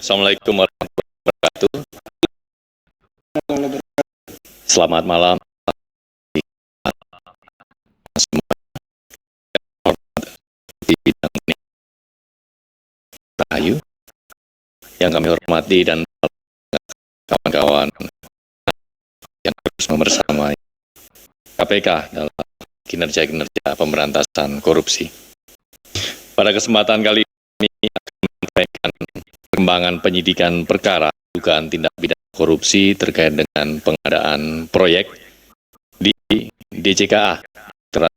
Assalamualaikum warahmatullahi wabarakatuh. Selamat malam semua di bidang ini Rahayu yang kami hormati dan kawan-kawan yang terus membersamai KPK dalam kinerja-kinerja pemberantasan korupsi. Pada kesempatan kali ini akan menyampaikan perkembangan penyidikan perkara dugaan tindak pidana korupsi terkait dengan pengadaan proyek di DJKA,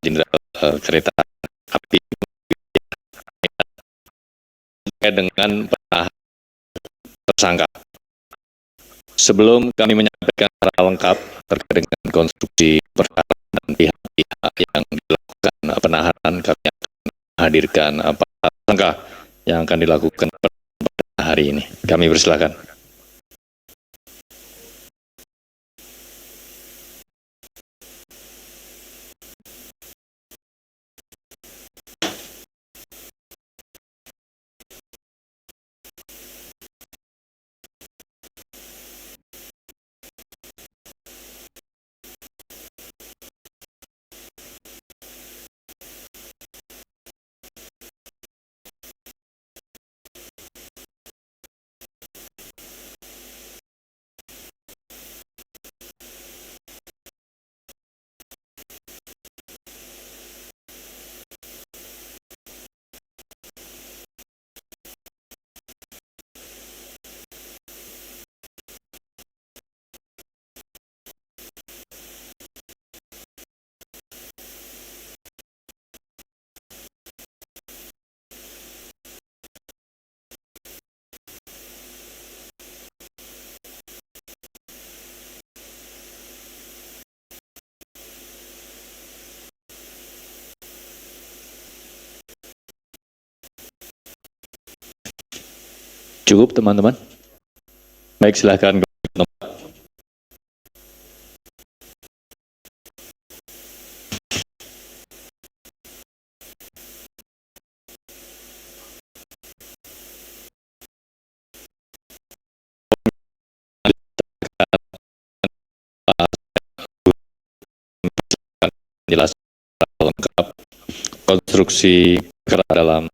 Jenderal Kereta Api, terkait dengan penahanan tersangka. Sebelum kami menyampaikan secara lengkap terkait dengan konstruksi perkara dan pihak-pihak yang dilakukan penahanan, kami akan menghadirkan tersangka yang akan dilakukan pada hari ini. Kami persilakan. Cukup teman-teman? Baik, silakan. Jelaskan lengkap konstruksi perkara dalam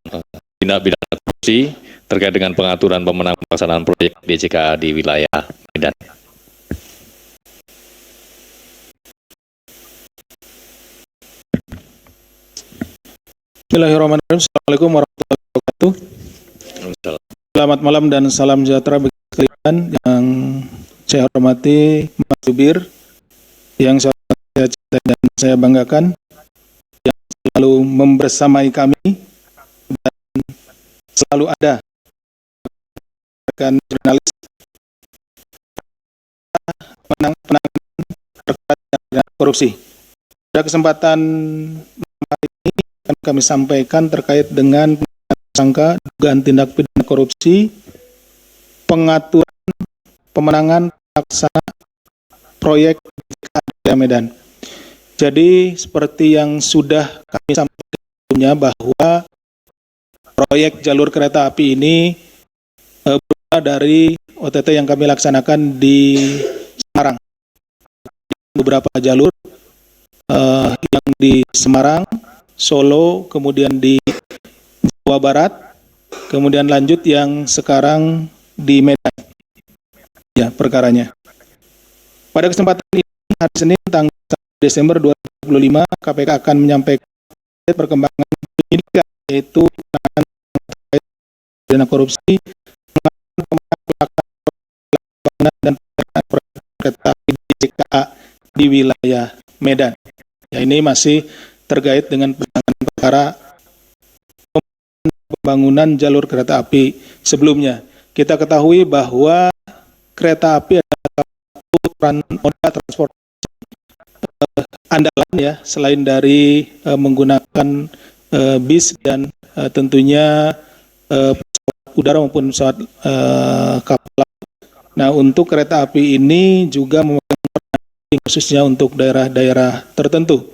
tindak pidana korupsi terkait dengan pengaturan pemenang pelaksanaan proyek DJKA di wilayah Medan. Bismillahirrahmanirrahim. Assalamualaikum warahmatullahi wabarakatuh. Selamat malam dan salam sejahtera bagi sekalian yang saya hormati, Mas Jubir, yang saya cintai dan saya banggakan, yang selalu membersamai kami dan selalu ada rekan jurnalis penanganan perkara korupsi. Pada kesempatan hari ini akan kami sampaikan terkait dengan tersangka dugaan tindak pidana korupsi, pengaturan pemenangan pelaksana proyek di Medan. Jadi seperti yang sudah kami sampaikan sebelumnya bahwa proyek jalur kereta api ini berasal dari OTT yang kami laksanakan di Semarang. Beberapa jalur yang di Semarang, Solo, kemudian di Jawa Barat, kemudian lanjut yang sekarang di Medan. Ya, perkaranya. Pada kesempatan ini, hari Senin tanggal 1 Desember 2025, KPK akan menyampaikan perkembangan penyidikan, yaitu penanganan pidana korupsi, dan kereta api DJKA di wilayah Medan. Ya, ini masih terkait dengan penanganan perkara pembangunan jalur kereta api sebelumnya. Kita ketahui bahwa kereta api adalah satu moda transportasi andalan ya, selain dari menggunakan bis dan tentunya pesawat udara maupun pesawat kapal. Nah, untuk kereta api ini juga memegang peran khususnya untuk daerah-daerah tertentu.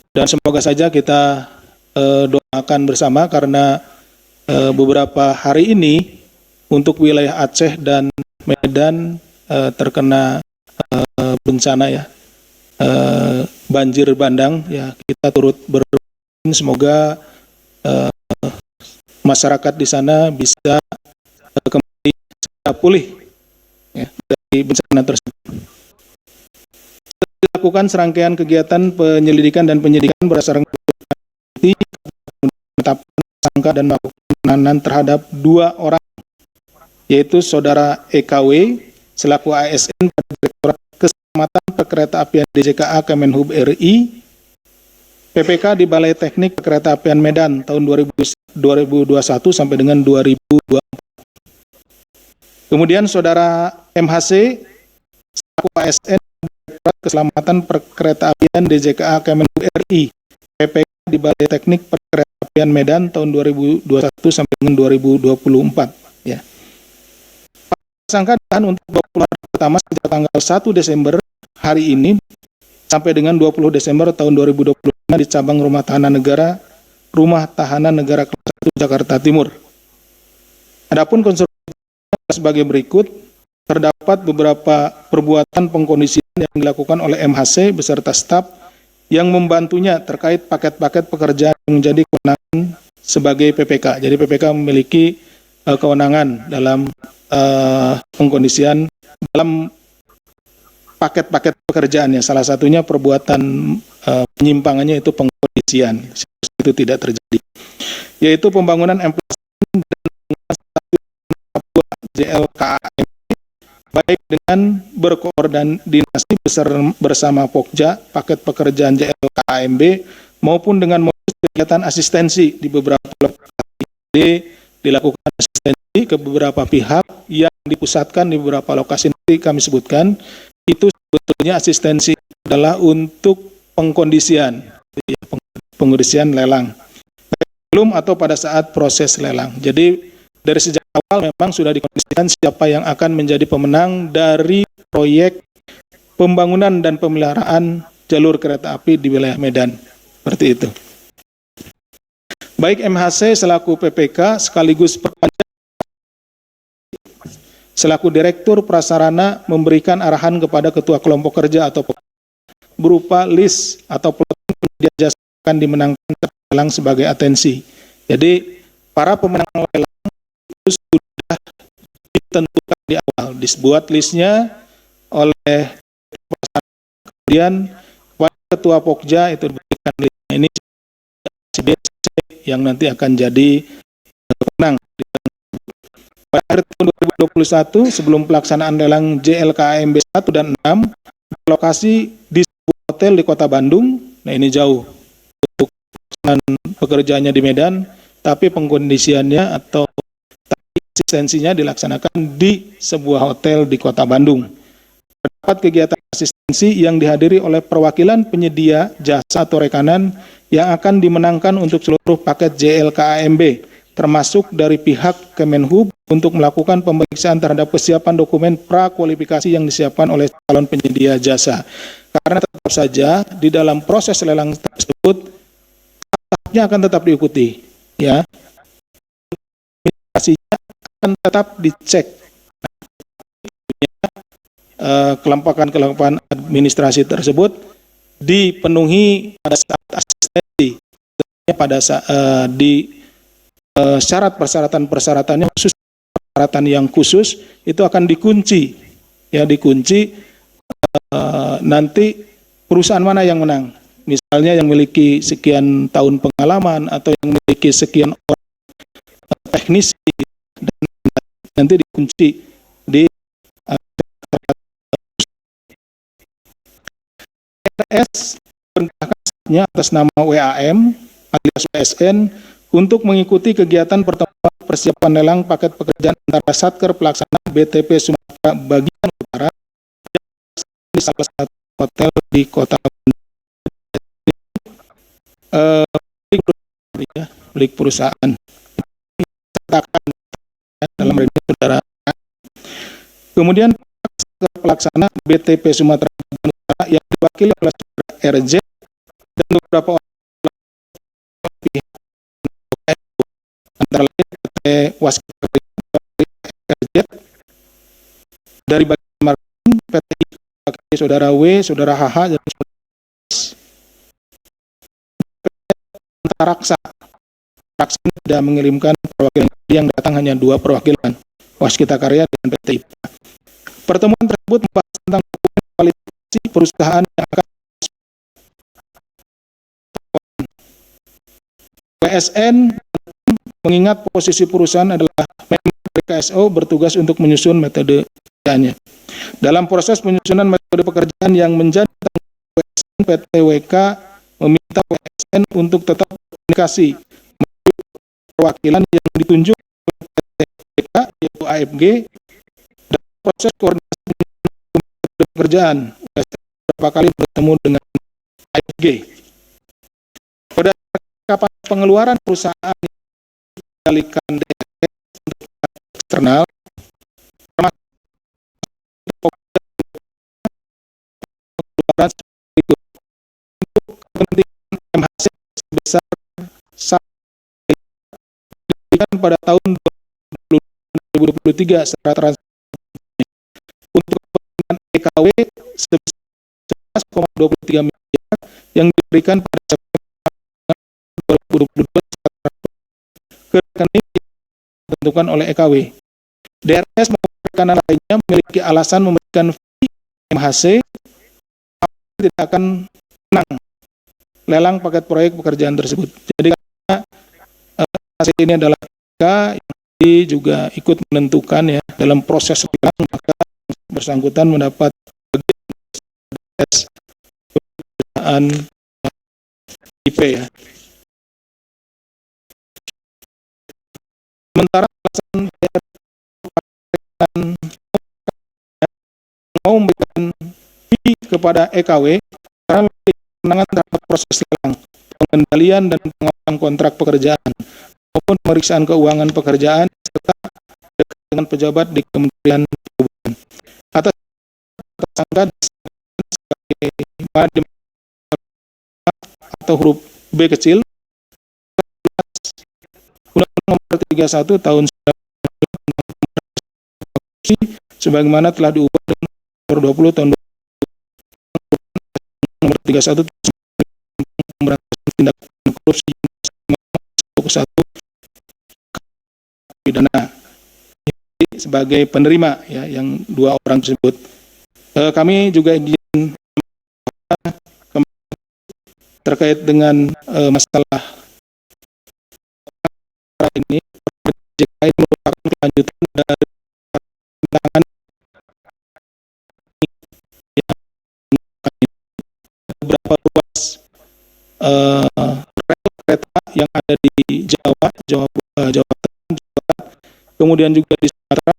Dan semoga saja kita doakan bersama karena beberapa hari ini untuk wilayah Aceh dan Medan terkena bencana ya, banjir bandang ya, kita turut berdoa semoga masyarakat di sana bisa kembali pulih ya, dari bencana tersebut. Dilakukan serangkaian kegiatan penyelidikan dan penyidikan berdasarkan bukti, penetapan tersangka dan melakukan penahanan terhadap 2 orang, yaitu Saudara EKW selaku ASN pada Direktorat Keselamatan Perkeretaapian DJKA Kemenhub RI, PPK di Balai Teknik Perkeretaapian Medan tahun 2021 sampai dengan 2024. Kemudian Saudara MHC selaku ASN Direktorat Keselamatan Perkeretaapian DJKA Kemenhub RI, PPK di Balai Teknik Perkeretaapian Medan tahun 2021 sampai dengan 2024 ya. Tersangka ditahan untuk 20 hari pertama sejak tanggal 1 Desember hari ini sampai dengan 20 Desember tahun 2025 di cabang Rumah Tahanan Negara kelas 1 Jakarta Timur. Adapun konstruksi sebagai berikut, terdapat beberapa perbuatan pengkondisian yang dilakukan oleh MHC beserta staf yang membantunya terkait paket-paket pekerjaan yang menjadi kewenangan sebagai PPK. Jadi PPK memiliki kewenangan dalam pengkondisian dalam paket-paket pekerjaan ya. Salah satunya perbuatan penyimpangannya itu pengkondisian. Itu tidak terjadi. Yaitu pembangunan MPLS dan JLKAM baik dengan berkoordinasi bersama Pokja, paket pekerjaan JLKAMB, maupun dengan modus kegiatan asistensi di beberapa lokasi. Dilakukan asistensi ke beberapa pihak yang dipusatkan di beberapa lokasi, nanti kami sebutkan. Itu sebetulnya asistensi adalah untuk pengkondisian lelang belum atau pada saat proses lelang. Jadi dari sejak awal memang sudah dikondisikan siapa yang akan menjadi pemenang dari proyek pembangunan dan pemeliharaan jalur kereta api di wilayah Medan. Seperti itu. Baik MHC selaku PPK sekaligus selaku Direktur Prasarana memberikan arahan kepada Ketua Kelompok Kerja atau berupa list atau plotting penyedia jasa akan dimenangkan lelang sebagai atensi. Jadi para pemenang lelang itu sudah ditentukan di awal, dibuat listnya oleh kemudian Ketua Pokja itu diberikan listnya ini yang nanti akan jadi pemenang. Pada akhir tahun 2021 sebelum pelaksanaan lelang JLKAMB 1 dan 6 lokasi di sebuah hotel di Kota Bandung. Nah ini jauh untuk pekerjaannya di Medan, tapi pengkondisiannya atau asistensinya dilaksanakan di sebuah hotel di Kota Bandung. Terdapat kegiatan asistensi yang dihadiri oleh perwakilan penyedia jasa atau rekanan yang akan dimenangkan untuk seluruh paket JLKAMB, termasuk dari pihak Kemenhub untuk melakukan pemeriksaan terhadap kesiapan dokumen prakualifikasi yang disiapkan oleh calon penyedia jasa. Karena tetap saja di dalam proses lelang tersebut tahapnya akan tetap diikuti, ya. Administrasinya akan tetap dicek. Kelompokan administrasi tersebut dipenuhi pada saat asistensi, pada saat di syarat persyaratan-persyaratannya khusus, persyaratan yang khusus itu akan dikunci, ya dikunci nanti perusahaan mana yang menang, misalnya yang memiliki sekian tahun pengalaman atau yang memiliki sekian orang teknisi, dan nanti dikunci di RS perintahkannya atas nama WAM alias WSN untuk mengikuti kegiatan pertemuan persiapan lelang paket pekerjaan antara Satker Pelaksana BTP Sumatera bagian utara di salah satu hotel di Kota Bandung. Milik perusahaan dalam ini saudara. Kemudian pelaksana BTP Sumatera Utara yang diwakili oleh RJ dan beberapa orang pihak antara lain PT Waskita RZ, dari bagian marketing PT I saudara W, saudara HH, dan saudara S. Raksa tidak mengirimkan perwakilan, yang datang hanya 2 perwakilan, Waskita Karya dan PT IPA. Pertemuan tersebut membahas tentang kualifikasi perusahaan yang akan WSN mengingat posisi perusahaan adalah member dari KSO bertugas untuk menyusun metode pekerjaannya. Dalam proses penyusunan metode pekerjaan yang menjadi tanggung jawab WSN, PT WK meminta WSN untuk tetap komunikasi perwakilan yang ditunjuk oleh PT WK yaitu AFG dalam proses koordinasi pekerjaan. WSN beberapa kali bertemu dengan AFG. Pada kapan pengeluaran perusahaan dikalikan DRS untuk eksternal, termasuk pengeluaran berikut. Untuk kepentingan MHC sebesar 1 pada tahun 2023 secara transparan. Untuk kepentingan EKW sebesar 11,23 miliar yang diberikan pada September 2022 ke rekening yang ditentukan oleh EKW. DRS maupun rekanan lainnya memiliki alasan memberikan fee MHC tidak akan menang lelang paket proyek pekerjaan tersebut. Jadi karena hasil ini adalah KPK yang juga ikut menentukan ya dalam proses lelang, maka bersangkutan mendapat perusahaan IP ya. Sementara alasan mau memberikan fee kepada EKW karena kewenangan terhadap proses lelang, pengendalian dan pengawasan kontrak pekerjaan maupun pemeriksaan keuangan pekerjaan serta dengan pejabat di Kementerian Perhubungan. Atas tersangka sebagai atau huruf B kecil Undang-Undang Nomor 31 Tahun 1999 sebagaimana telah diubah dengan Nomor 20 Tahun 2000 Nomor 31 Pemberantasan Tindak Korupsi satu pidana sebagai penerima ya yang 2 orang tersebut. Kami juga ingin terkait dengan masalah ini, JKI merupakan kelanjutan dari tantangan yang beberapa ruas kereta yang ada di Jawa Tengah, kemudian juga di Sumatera,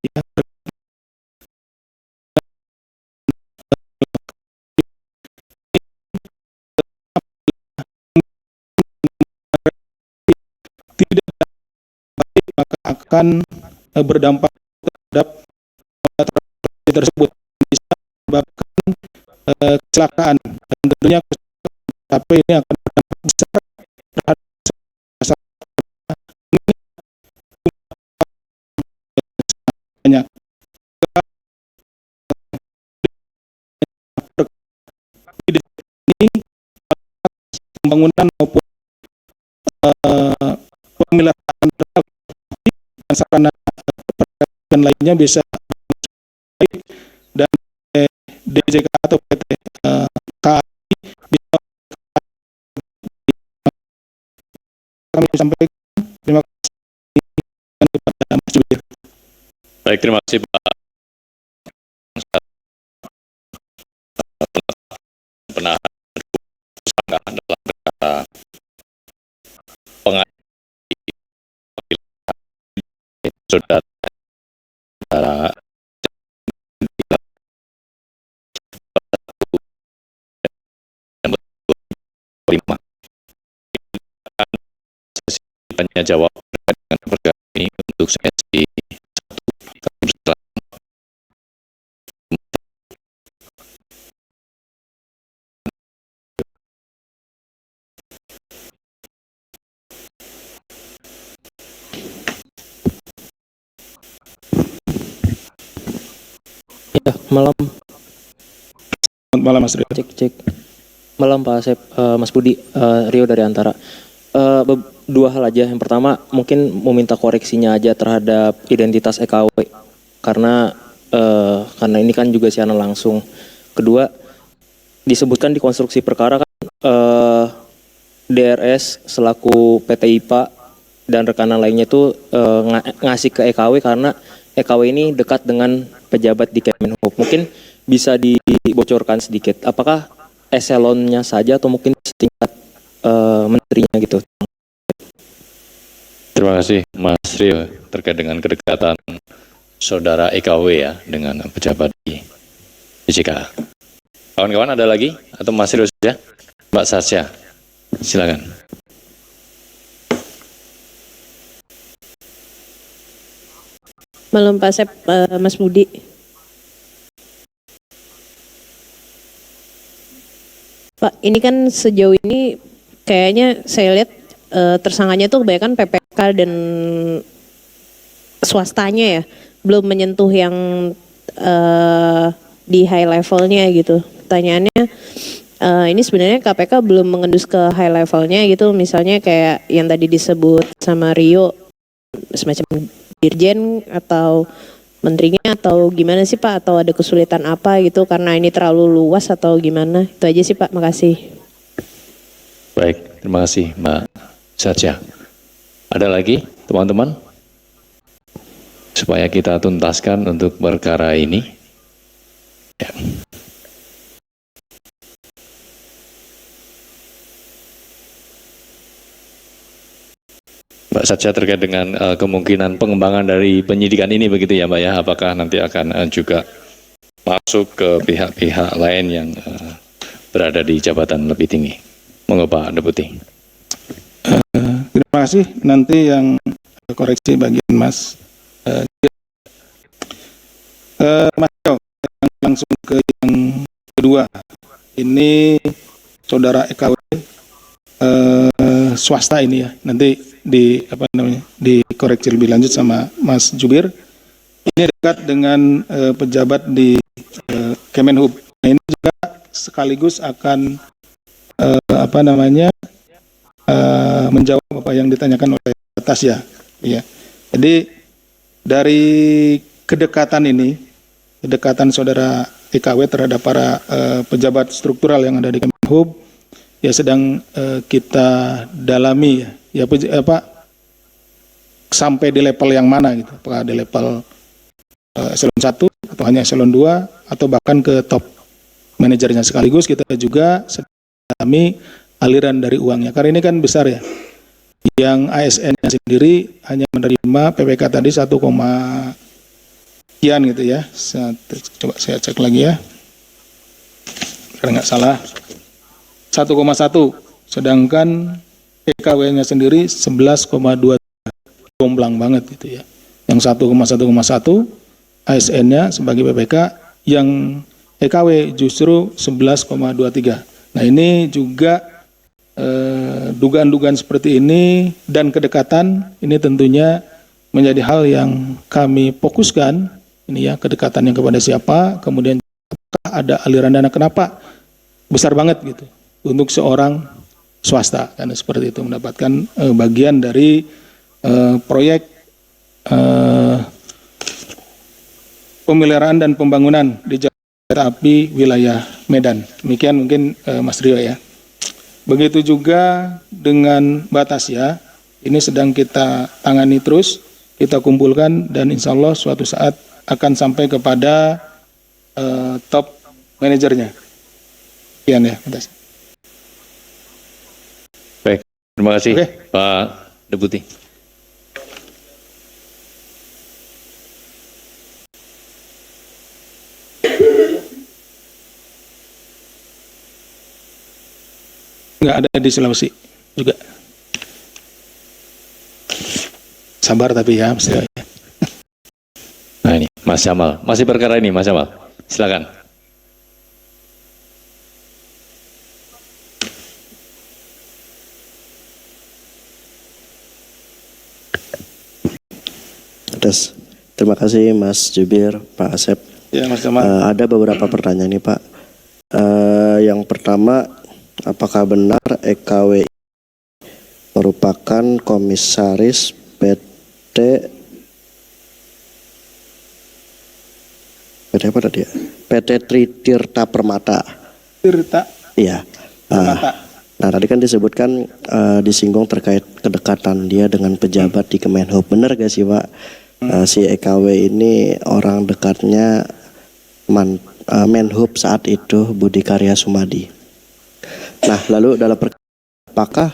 ya, tidak baik maka akan berdampak terhadap tersebut, bisa menyebabkan kecelakaan dan tentunya HP ini akan berdampak besar terhadap masyarakat banyak. Ini pembangunan maupun pemeliharaan dan sarana dan lainnya bisa baik dan DJK atau PT KAI bisa kami sampaikan. Terima kasih kepada Mas Jubir. Baik, terima kasih Pak. Penahanan tersangka dalam perkara pengadilan saudara lima. Sesi tanya jawab terkait dengan perkara ini untuk sesi 1. Malam, Selamat malam Mas Rio. cek. Malam Pak Asep, Mas Budi, Rio dari Antara. Dua hal aja. Yang pertama, mungkin mau minta koreksinya aja terhadap identitas EKW. Karena ini kan juga siaran langsung. Kedua, disebutkan di konstruksi perkara kan DRS selaku PT IPA dan rekanan lainnya itu ngasih ke EKW karena EKW ini dekat dengan pejabat di Kemenhub. Mungkin bisa dibocorkan sedikit. Apakah eselonnya saja atau mungkin setingkat menterinya gitu? Terima kasih Mas Rio terkait dengan kedekatan saudara EKW ya dengan pejabat di JK. Kawan-kawan ada lagi atau Mas Rio saja? Mbak Sasya, silakan. Malam Pak Asep, Mas Budi. Pak, ini kan sejauh ini kayaknya saya lihat tersangkanya tuh kebanyakan PPK dan swastanya ya, belum menyentuh yang di high levelnya gitu. Pertanyaannya, ini sebenarnya KPK belum mengendus ke high levelnya gitu, misalnya kayak yang tadi disebut sama Rio, semacam dirjen atau menterinya atau gimana sih Pak, atau ada kesulitan apa gitu karena ini terlalu luas atau gimana? Itu aja sih Pak, makasih. Baik, terima kasih Mbak Sasya. Ada lagi teman-teman? Supaya kita tuntaskan untuk perkara ini. Ya. Mbak Satya terkait dengan kemungkinan pengembangan dari penyidikan ini begitu ya Mbak ya, apakah nanti akan juga masuk ke pihak-pihak lain yang berada di jabatan lebih tinggi. Monggo Pak Deputi. Terima kasih. Nanti yang koreksi bagian Mas. Mas Rio, langsung ke yang kedua. Ini saudara EKW swasta ini ya. Nanti dikoreksi lebih lanjut sama Mas Jubir. Ini dekat dengan pejabat di Kemenhub. Nah, ini juga sekaligus akan menjawab apa yang ditanyakan oleh Tasya. Ya. Jadi dari kedekatan ini, kedekatan saudara EKW terhadap para pejabat struktural yang ada di Kemenhub, ya sedang kita dalami ya sampai di level yang mana gitu, apakah di level eselon 1 atau hanya eselon 2 atau bahkan ke top manajernya. Sekaligus kita juga sedang dalami aliran dari uangnya, karena ini kan besar ya. Yang ASN-nya sendiri hanya menerima PPK tadi 1, sekian gitu ya. Coba saya cek lagi ya, karena nggak salah 1,1, sedangkan EKW-nya sendiri 11,2, jomplang banget gitu ya. Yang 1,1,1 ASN-nya sebagai PPK, yang EKW justru 11,23. Nah ini juga dugaan-dugaan seperti ini dan kedekatan ini tentunya menjadi hal yang kami fokuskan. Ini ya, kedekatannya kepada siapa, kemudian ada aliran dana kenapa besar banget gitu untuk seorang swasta, karena seperti itu mendapatkan bagian dari proyek pemeliharaan dan pembangunan di kereta api wilayah Medan. Demikian mungkin Mas Rio ya. Begitu juga dengan Mbak Tasya, ini sedang kita tangani terus, kita kumpulkan dan insya Allah suatu saat akan sampai kepada top manajernya. Sekian ya, Mbak Tasya. Terima kasih Oke. Pak Deputi. Nggak ada di Sulawesi juga. Sabar tapi ya, Mas Rio. Nah ini Mas Jamal, masih perkara ini Mas Jamal, silakan. Terima kasih Mas Jubir, Pak Asep. Ya, Mas Jamal. Ada beberapa pertanyaan nih Pak. Yang pertama, apakah benar EKW merupakan komisaris PT apa tadi ya? PT Tritirta Permata. Tirta Iya. Permata. Nah tadi kan disebutkan disinggung terkait kedekatan dia dengan pejabat di Kemenhub. Benar gak sih Pak? Si EKW ini orang dekatnya Menhub saat itu Budi Karya Sumadi. Nah lalu dalam apakah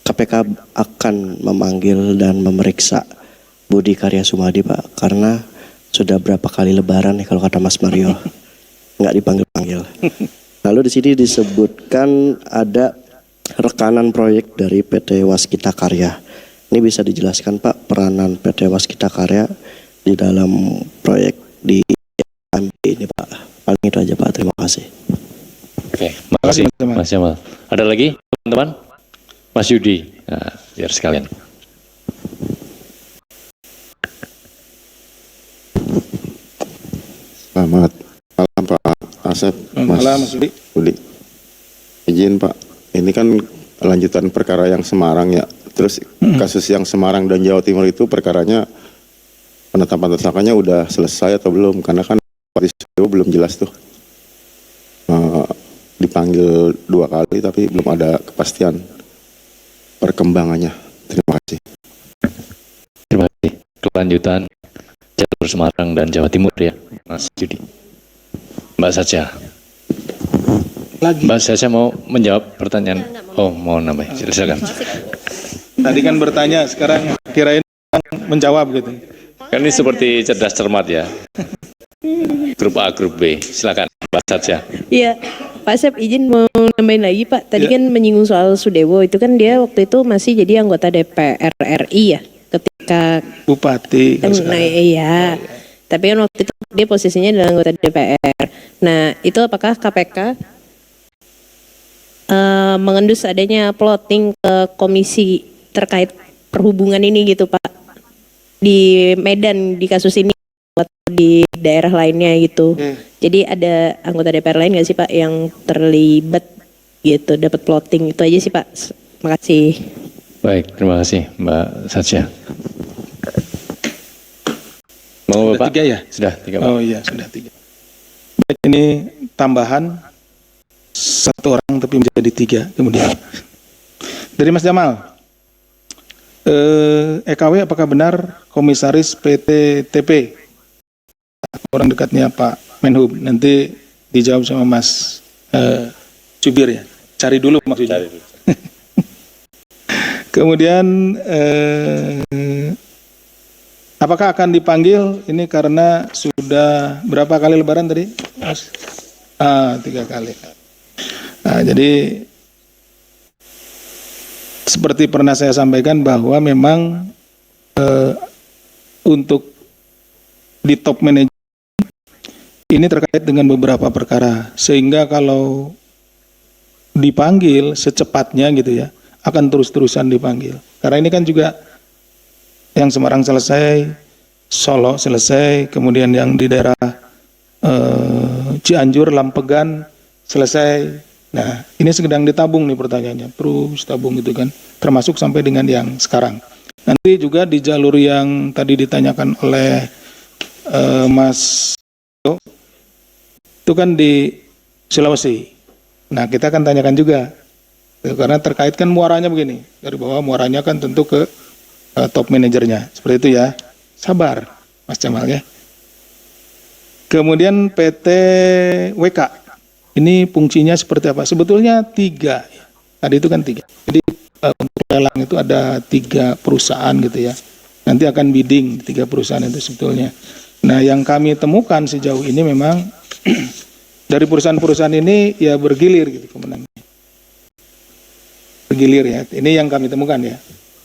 KPK akan memanggil dan memeriksa Budi Karya Sumadi Pak? Karena sudah berapa kali lebaran nih kalau kata Mas Mario nggak dipanggil-panggil. Lalu di sini disebutkan ada rekanan proyek dari PT Waskita Karya. Ini bisa dijelaskan Pak peranan PT Waskita Karya di dalam proyek di AMB ini Pak. Paling itu aja Pak. Terima kasih. Oke, makasih Mas Jamal. Mas Jamal. Ada lagi teman-teman? Mas Yudi, nah, biar sekalian. Selamat malam Pak Asep, Malam Mas Budi. Budi. Izin Pak, ini kan lanjutan perkara yang Semarang ya. Terus kasus yang Semarang dan Jawa Timur itu perkaranya penetapan tersangkanya udah selesai atau belum? Karena kan Pak Isyo belum jelas tuh. Dipanggil 2 kali tapi belum ada kepastian perkembangannya. Terima kasih. Terima kasih. Kelanjutan jalur Semarang dan Jawa Timur ya, Mas Yudi. Mbak Sacha. Lagi. Mbak Sacha mau menjawab pertanyaan? Oh, mau nambah. Silakan. Tadi kan bertanya, sekarang kirain menjawab gitu. Kan ini seperti cerdas cermat ya. Grup A, grup B. Silakan, Mbak Sacha. Iya, Pak Sep izin mau nambahin lagi Pak. Tadi kan menyinggung soal Sudewo, itu kan dia waktu itu masih jadi anggota DPR RI ya. Ketika Bupati. kalau nah sekarang. iya. Tapi kan waktu itu dia posisinya adalah anggota DPR. Nah, itu apakah KPK mengendus adanya plotting ke komisi terkait perhubungan ini gitu Pak? Di Medan di kasus ini atau di daerah lainnya gitu. Jadi ada anggota DPR lain nggak sih Pak yang terlibat gitu dapat plotting itu aja sih Pak. Makasih. Baik, terima kasih Mbak Sacha. Mau Sudah Bapak? 3 ya? Sudah 3 Pak. Oh iya, sudah 3. Baik, ini tambahan 1 orang tapi menjadi 3 kemudian. Dari Mas Jamal, EKW apakah benar komisaris PT TP? Orang dekatnya Pak Menhub. Nanti dijawab sama Mas Jubir ya. Cari dulu maksudnya. Kemudian apakah akan dipanggil ini karena sudah berapa kali lebaran tadi? Mas? 3 kali. Nah, jadi seperti pernah saya sampaikan bahwa memang untuk di top manajemen ini terkait dengan beberapa perkara, sehingga kalau dipanggil secepatnya gitu ya, akan terus-terusan dipanggil. Karena ini kan juga yang Semarang selesai, Solo selesai, kemudian yang di daerah Cianjur, Lampegan selesai. Nah, ini sedang ditabung nih pertanyaannya, terus tabung gitu kan, termasuk sampai dengan yang sekarang. Nanti juga di jalur yang tadi ditanyakan oleh Mas itu kan di Sulawesi. Nah, kita akan tanyakan juga, karena terkait kan muaranya begini, dari bawah muaranya kan tentu ke top manajernya, seperti itu ya. Sabar, Mas Jamal ya. Kemudian PT WK, ini fungsinya seperti apa? Sebetulnya 3, ya. Tadi itu kan 3. Jadi untuk lelang itu ada 3 perusahaan gitu ya. Nanti akan bidding 3 perusahaan itu sebetulnya. Nah, yang kami temukan sejauh ini memang dari perusahaan-perusahaan ini ya bergilir gitu kemenangannya. Bergilir ya. Ini yang kami temukan ya.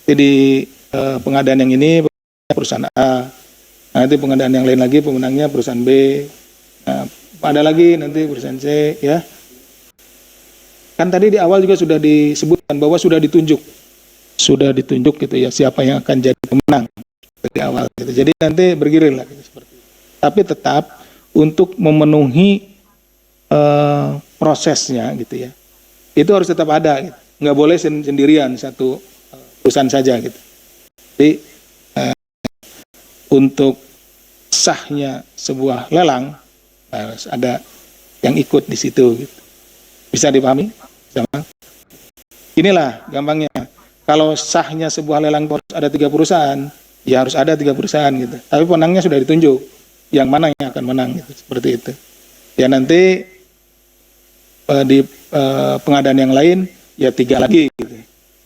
Jadi pengadaan yang ini perusahaan A, nanti pengadaan yang lain lagi pemenangnya perusahaan B, nah, ada lagi nanti perusahaan C ya. Kan tadi di awal juga sudah disebutkan bahwa sudah ditunjuk gitu ya siapa yang akan jadi pemenang dari awal gitu. Jadi nanti bergilir lah gitu, seperti itu. tapi tetap untuk memenuhi prosesnya gitu ya. Itu harus tetap ada, gitu. Nggak boleh sendirian satu perusahaan saja gitu. Jadi untuk sahnya sebuah lelang harus ada yang ikut di situ. Gitu. Bisa dipahami? Inilah gampangnya. Kalau sahnya sebuah lelang harus ada 3 perusahaan, ya harus ada 3 perusahaan gitu. Tapi pemenangnya sudah ditunjuk. Yang mana yang akan menang gitu, seperti itu. Ya nanti di pengadaan yang lain ya 3 lagi gitu.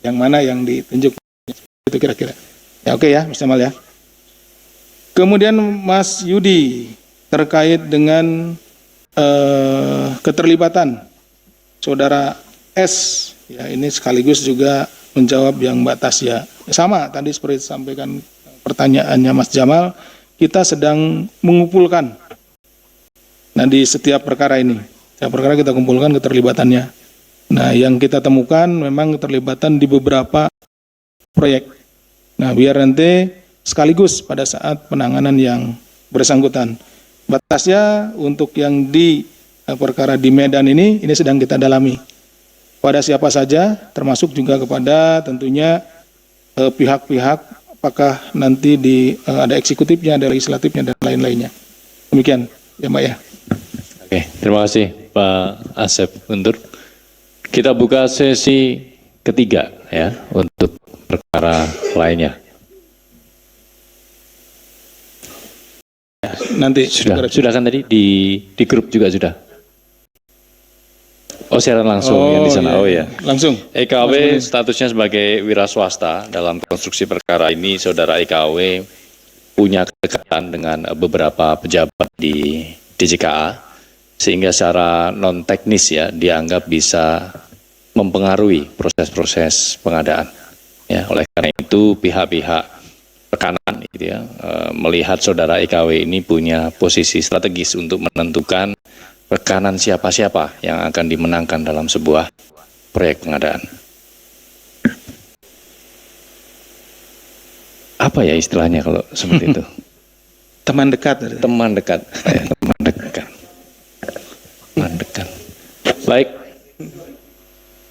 Yang mana yang ditunjuk itu kira-kira. Ya oke ya, Mas Jamal ya. Kemudian Mas Yudi terkait dengan keterlibatan Saudara S, ya ini sekaligus juga menjawab yang Mbak Tasya. Sama tadi seperti disampaikan pertanyaannya Mas Jamal, kita sedang mengumpulkan. Nah di setiap perkara ini, setiap perkara kita kumpulkan keterlibatannya. Nah yang kita temukan memang keterlibatan di beberapa proyek. Nah biar nanti sekaligus pada saat penanganan yang bersangkutan. Batasnya untuk yang di perkara di Medan ini sedang kita dalami. Pada siapa saja, termasuk juga kepada tentunya pihak-pihak, apakah nanti ada eksekutifnya, ada legislatifnya, dan lain-lainnya. Demikian, ya Mbak ya. Oke, terima kasih Pak Asep Guntur. Kita buka sesi ketiga ya untuk perkara lainnya. Nanti Sudah kan tadi di grup juga sudah. Oh siaran langsung yang di sana. Iya. Oh ya. Langsung. EKW statusnya sebagai wira swasta dalam konstruksi perkara ini. Saudara EKW punya kedekatan dengan beberapa pejabat di DJKA sehingga secara non teknis ya dianggap bisa mempengaruhi proses-proses pengadaan. Ya, oleh karena itu pihak-pihak rekanan gitu ya, melihat saudara EKW ini punya posisi strategis untuk menentukan rekanan siapa-siapa yang akan dimenangkan dalam sebuah proyek pengadaan. Apa ya istilahnya kalau seperti itu? Teman dekat. Teman dekat. Teman dekat. Teman dekat. Baik.